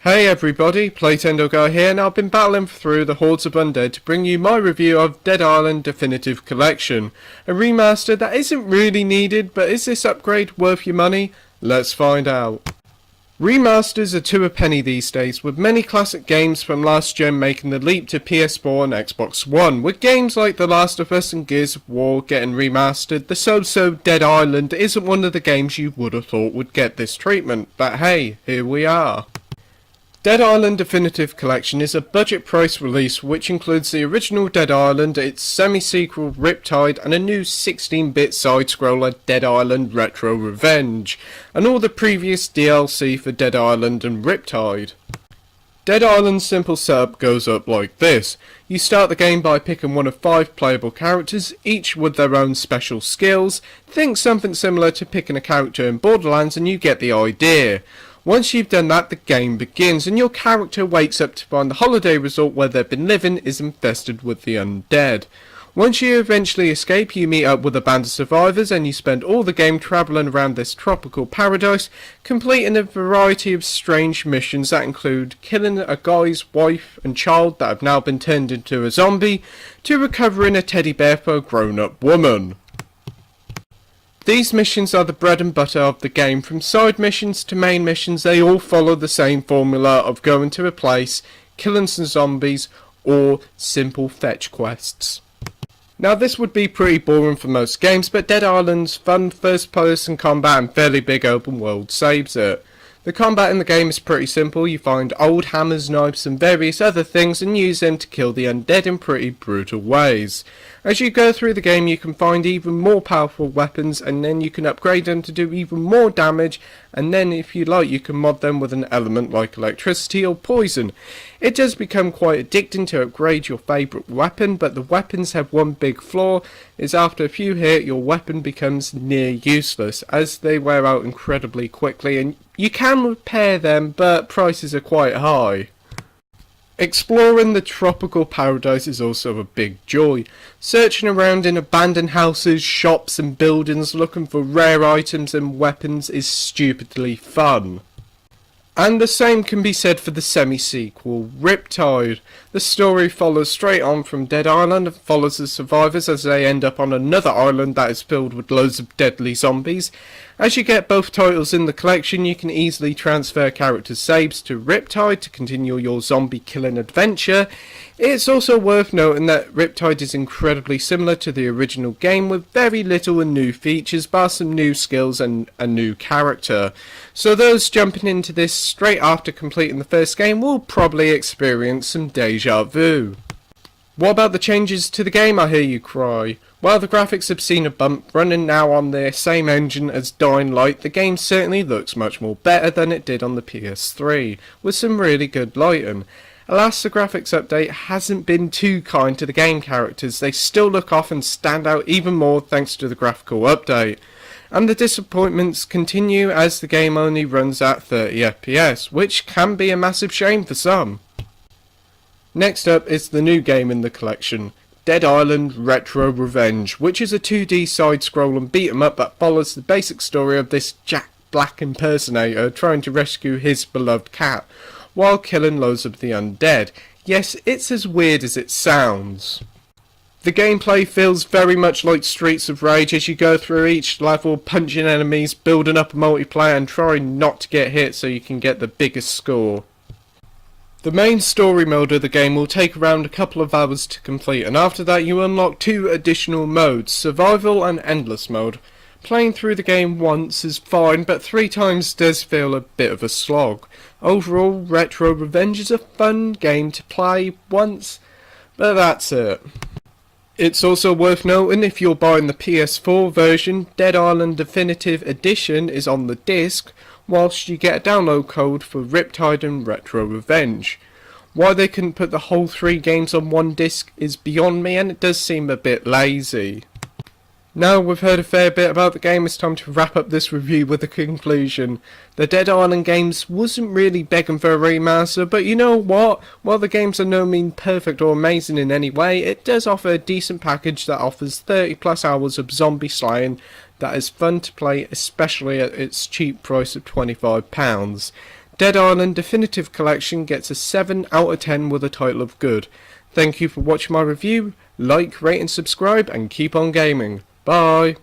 Hey everybody, Playtendo Guy here, and I've been battling through the Hordes of Undead to bring you my review of Dead Island Definitive Collection. A remaster that isn't really needed, but is this upgrade worth your money? Let's find out. Remasters are two a penny these days, with many classic games from last gen making the leap to PS4 and Xbox One. With games like The Last of Us and Gears of War getting remastered, the so-so Dead Island isn't one of the games you would have thought would get this treatment, but hey, here we are. Dead Island Definitive Collection is a budget price release which includes the original Dead Island, its semi-sequel Riptide, and a new 16-bit side-scroller Dead Island Retro Revenge, and all the previous DLC for Dead Island and Riptide. Dead Island's simple setup goes up like this. You start the game by picking one of 5 playable characters, each with their own special skills. Think something similar to picking a character in Borderlands and you get the idea. Once you've done that, the game begins, and your character wakes up to find the holiday resort where they've been living is infested with the undead. Once you eventually escape, you meet up with a band of survivors, and you spend all the game travelling around this tropical paradise, completing a variety of strange missions that include killing a guy's wife and child that have now been turned into a zombie, to recovering a teddy bear for a grown-up woman. These missions are the bread and butter of the game. From side missions to main missions, they all follow the same formula of going to a place, killing some zombies, or simple fetch quests. Now this would be pretty boring for most games, but Dead Island's fun first-person combat and fairly big open world saves it. The combat in the game is pretty simple. You find old hammers, knives and various other things and use them to kill the undead in pretty brutal ways. As you go through the game you can find even more powerful weapons, and then you can upgrade them to do even more damage, and then if you like you can mod them with an element like electricity or poison. It does become quite addicting to upgrade your favourite weapon, but the weapons have one big flaw, is after a few hits your weapon becomes near useless as they wear out incredibly quickly, and you can repair them but prices are quite high. Exploring the tropical paradise is also a big joy. Searching around in abandoned houses, shops and buildings looking for rare items and weapons is stupidly fun. And the same can be said for the semi-sequel, Riptide. The story follows straight on from Dead Island and follows the survivors as they end up on another island that is filled with loads of deadly zombies. As you get both titles in the collection, you can easily transfer character saves to Riptide to continue your zombie killing adventure. It's also worth noting that Riptide is incredibly similar to the original game with very little and new features, bar some new skills and a new character. So those jumping into this straight after completing the first game will probably experience some deja vu. What about the changes to the game, I hear you cry? While the graphics have seen a bump, running now on the same engine as Dying Light, the game certainly looks much more better than it did on the PS3, with some really good lighting. Alas, the graphics update hasn't been too kind to the game characters. They still look off and stand out even more thanks to the graphical update. And the disappointments continue as the game only runs at 30 FPS, which can be a massive shame for some. Next up is the new game in the collection, Dead Island Retro Revenge, which is a 2D side-scrolling beat-em-up that follows the basic story of this Jack Black impersonator trying to rescue his beloved cat, while killing loads of the undead. Yes, it's as weird as it sounds. The gameplay feels very much like Streets of Rage as you go through each level, punching enemies, building up a multiplayer and trying not to get hit so you can get the biggest score. The main story mode of the game will take around a couple of hours to complete, and after that you unlock 2 additional modes, Survival and Endless Mode. Playing through the game once is fine, but 3 times does feel a bit of a slog. Overall, Retro Revenge is a fun game to play once, but that's it. It's also worth noting if you're buying the PS4 version, Dead Island Definitive Edition is on the disc, whilst you get a download code for Riptide and Retro Revenge. Why they couldn't put the whole 3 games on one disc is beyond me, and it does seem a bit lazy. Now we've heard a fair bit about the game, it's time to wrap up this review with a conclusion. The Dead Island games wasn't really begging for a remaster, but you know what? While the games are no mean perfect or amazing in any way, it does offer a decent package that offers 30 plus hours of zombie slaying that is fun to play, especially at its cheap price of £25. Dead Island Definitive Collection gets a 7 out of 10 with a title of good. Thank you for watching my review. Like, rate and subscribe and keep on gaming. Bye.